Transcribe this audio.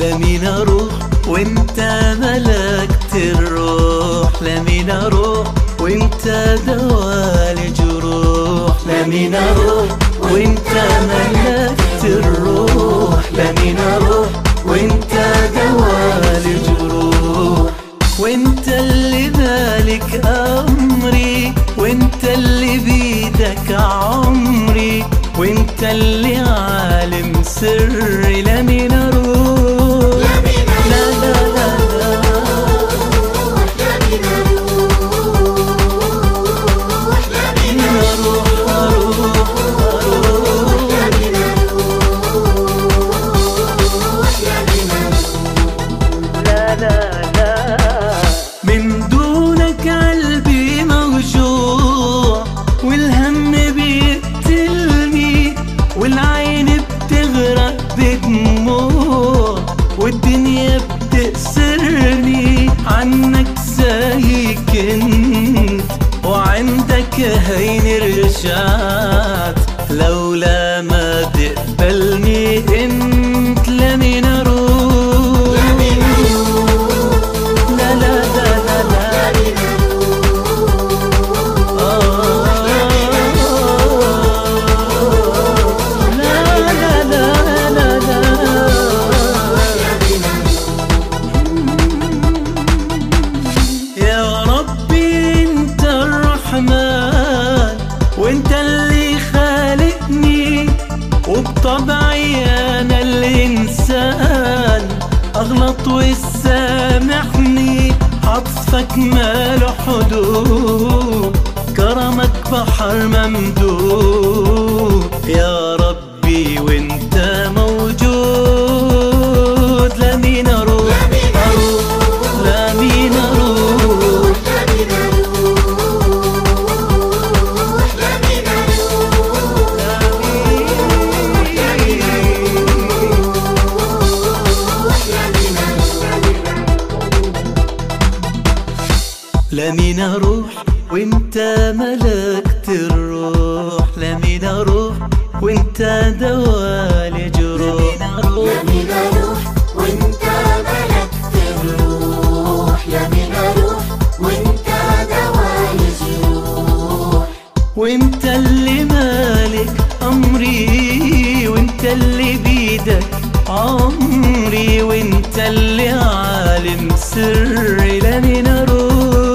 لمين اروح وانت ملكت الروح؟ لمين اروح وانت دوالي جروح؟ لمين اروح وانت ملكت الروح؟ لمين اروح وانت دوالي جروح؟ وانت اللي مالك امري، وانت اللي بيدك عمري، وانت اللي عالم سري. لمين اروح؟ لا لا لا لا، لمين اروح؟ لا لا لا، من دونك قلبي موجوع، والهم بيقتلني، والعين بتغرق بدموع، والدنيا بتأسرني. عنك ساهي كنت وعندك هين رجعت، لولا ما تقبلني انت. لمين اروح؟ لا لا لا لا لا، وانت اللي خالقني، وبطبعي انا الانسان اغلط وسامحني. عطفك ماله حدود، كرمك بحر ممدود، يا ربي وانت موجود. لمين اروح؟ لمين اروح؟ لمين اروح وانت ملكت الروح؟ لمين اروح وانت دوالي جروح؟ لمين اروح وانت ملكت الروح؟ لمين اروح وانت دوالي جروح؟ وانت اللي مالك امري، وانت اللي بيدك عمري، وانت اللي عالم سري. لمين اروح؟